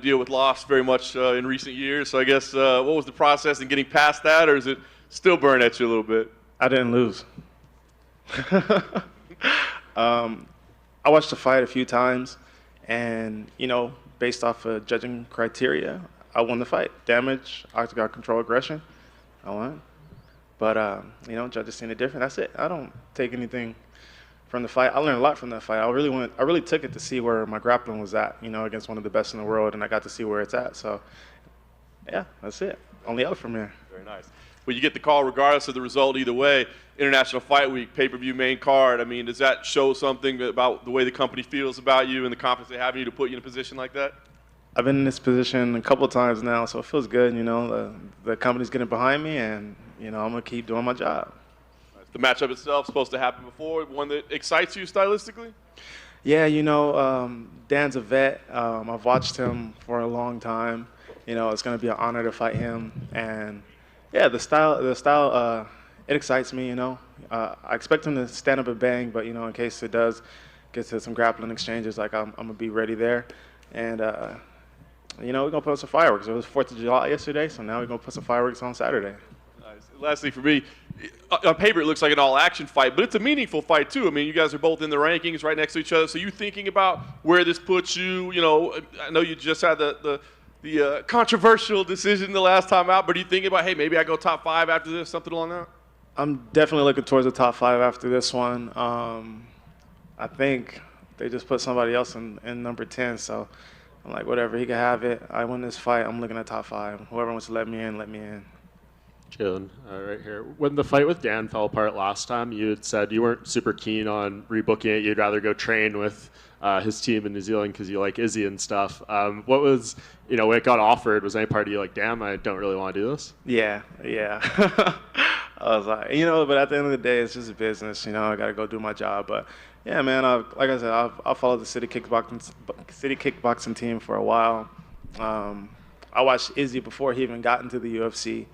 deal with loss very much in recent years. So I guess what was the process in getting past that, or is it still burn at you a little bit? I didn't lose. um, I watched the fight a few times, and based off of judging criteria, I won the fight. Damage, octagon control, aggression, I won. But judges seen it different. That's it. I don't take anything from the fight. I learned a lot from that fight. I really took it to see where my grappling was at, against one of the best in the world, and I got to see where it's at. So, yeah, that's it. Only up from here. Very nice. Well, you get the call regardless of the result either way. International Fight Week, pay-per-view main card. I mean, does that show something about the way the company feels about you and the confidence they have in you to put you in a position like that? I've been in this position a couple of times now, so it feels good. The company's getting behind me, and I'm gonna keep doing my job. The matchup itself supposed to happen before, one that excites you stylistically? Yeah, Dan's a vet. I've watched him for a long time. It's gonna be an honor to fight him, and yeah, the style, it excites me. I expect him to stand up and bang, but in case it does get to some grappling exchanges, like I'm gonna be ready there, and we're gonna put up some fireworks. It was 4th of July yesterday, so now we're gonna put some fireworks on Saturday. Nice. Last thing for me, on paper it looks like an all-action fight, but it's a meaningful fight too. I mean, you guys are both in the rankings right next to each other, so you thinking about where this puts you? I know you just had the controversial decision the last time out, but are you thinking about, hey, maybe I go top 5 after this, something along that? I'm definitely looking towards the top 5 after this one. I think they just put somebody else in number 10, so I'm like, whatever, he can have it. I win this fight, I'm looking at top 5. Whoever wants to let me in, let me in. Jalin, right here. When the fight with Dan fell apart last time, you had said you weren't super keen on rebooking it. You'd rather go train with his team in New Zealand because you like Izzy and stuff. What was, when it got offered, was any part of you like, damn, I don't really want to do this? Yeah. I was like, but at the end of the day, it's just a business. I got to go do my job. But yeah, man, like I said, I've followed the city kickboxing team for a while. I watched Izzy before he even got into the UFC.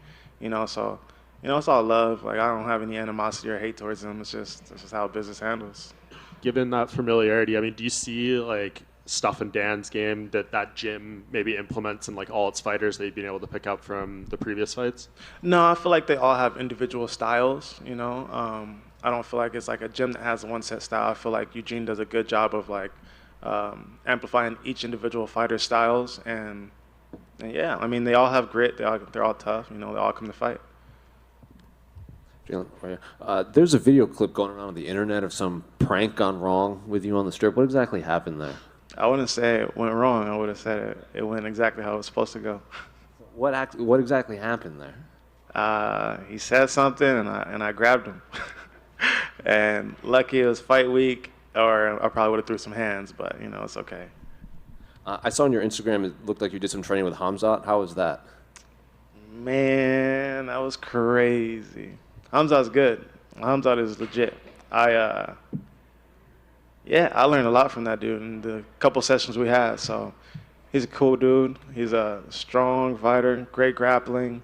So it's all love. Like, I don't have any animosity or hate towards him. It's just how business handles. Given that familiarity, I mean, do you see like stuff in Dan's game that gym maybe implements in like all its fighters that you've been able to pick up from the previous fights? No, I feel like they all have individual styles. I don't feel like it's like a gym that has one set style. I feel like Eugene does a good job of like amplifying each individual fighter's styles, and yeah, I mean, they all have grit. They're all tough. They all come to fight. Jalin, there's a video clip going around on the internet of some prank gone wrong with you on the strip. What exactly happened there? I wouldn't say it went wrong. I would have said it went exactly how it was supposed to go. What exactly happened there? He said something, and I grabbed him. And lucky it was fight week, or I probably would have threw some hands, but it's okay. I saw on your Instagram it looked like you did some training with Hamzat. How was that? Man, that was crazy. Hamzat's good. Hamzat is legit. I learned a lot from that dude in the couple sessions we had. So he's a cool dude. He's a strong fighter, great grappling,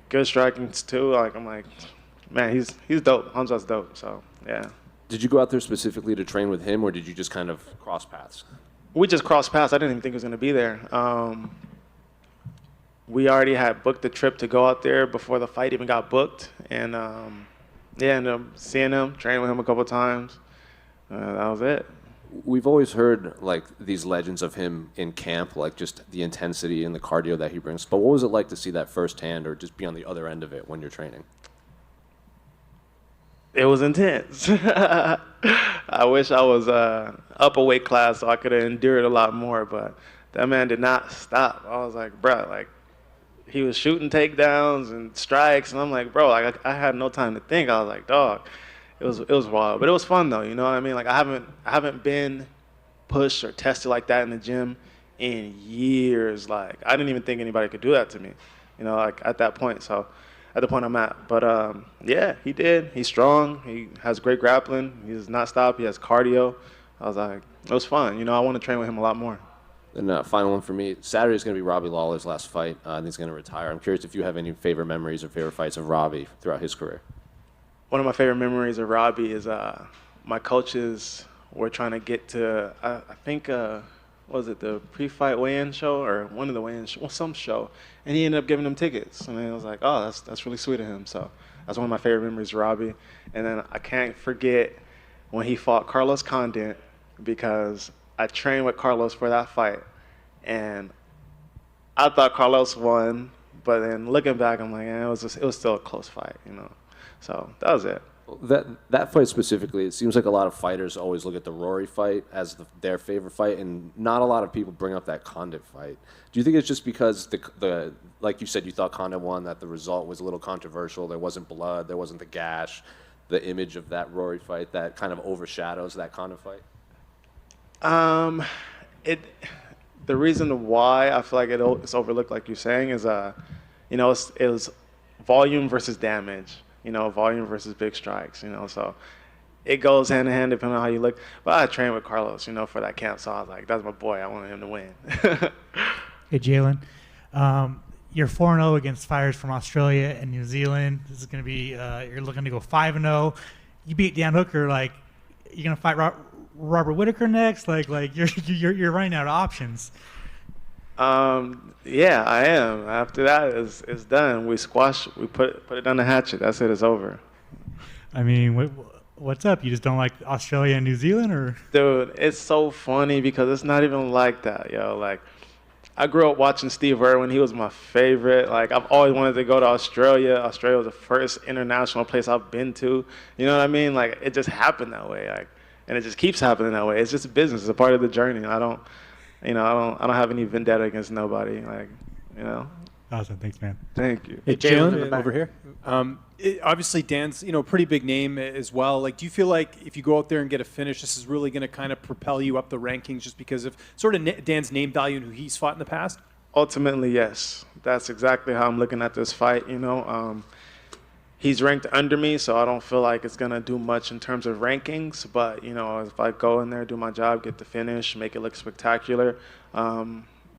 good striking too. I'm like, man, he's dope. Hamzat's dope. So yeah. Did you go out there specifically to train with him, or did you just kind of cross paths? We just crossed paths. I didn't even think he was going to be there. We already had booked the trip to go out there before the fight even got booked. And, ended up seeing him, training with him a couple of times. That was it. We've always heard, like, these legends of him in camp, like just the intensity and the cardio that he brings. But what was it like to see that firsthand or just be on the other end of it when you're training? It was intense. I wish I was up a weight class so I could have endured a lot more, but that man did not stop. I was like, bro, like, he was shooting takedowns and strikes, and I'm like, bro, like, I had no time to think. I was like, dog, it was wild, but it was fun though. You know what I mean? Like, I haven't been pushed or tested like that in the gym in years. Like, I didn't even think anybody could do that to me, like at that point. So. At the point I'm at. But yeah, he did. He's strong. He has great grappling. He does not stop. He has cardio. I was like, it was fun. I want to train with him a lot more. And final one for me. Saturday is going to be Robbie Lawler's last fight. And he's going to retire. I'm curious if you have any favorite memories or favorite fights of Robbie throughout his career. One of my favorite memories of Robbie is my coaches were trying to get to, I think was it the pre-fight weigh-in show or one of the weigh-in well, some show, and he ended up giving them tickets. And I was like, oh, that's really sweet of him. So that's one of my favorite memories, Robbie. And then I can't forget when he fought Carlos Condit, because I trained with Carlos for that fight, and I thought Carlos won, but then looking back, I'm like, it was still a close fight, you know. So that was it. That fight specifically, it seems like a lot of fighters always look at the Rory fight as their favorite fight, and not a lot of people bring up that Condit fight. Do you think it's just because the like you said, you thought Condit won, that the result was a little controversial, there wasn't blood, there wasn't the gash, the image of that Rory fight that kind of overshadows that Condit fight? The reason why I feel like it's overlooked, like you're saying, is it was volume versus damage. Volume versus big strikes. So it goes hand in hand depending on how you look. But I trained with Carlos, for that camp, so I was like, that's my boy. I wanted him to win. Hey, Jalin. You're 4-0 against fighters from Australia and New Zealand. This is going to be, you're looking to go 5-0. You beat Dan Hooker, like, you're going to fight Robert Whittaker next? Like you're running out of options. Yeah, I am. After that, it's done. We put it on the hatchet. That's it. It's over. I mean, what's up? You just don't like Australia and New Zealand, or? Dude, it's so funny because it's not even like that, yo. Like, I grew up watching Steve Irwin. He was my favorite. Like, I've always wanted to go to Australia. Australia was the first international place I've been to. You know what I mean? Like, it just happened that way. Like, and it just keeps happening that way. It's just business. It's a part of the journey. I don't have any vendetta against nobody. Like, Awesome. Thanks, man. Thank you. Hey, Jalin, over here. Obviously, Dan's a pretty big name as well. Like, do you feel like if you go out there and get a finish, this is really going to kind of propel you up the rankings just because of sort of Dan's name value and who he's fought in the past? Ultimately, yes. That's exactly how I'm looking at this fight. He's ranked under me, so I don't feel like it's going to do much in terms of rankings. But, if I go in there, do my job, get the finish, make it look spectacular,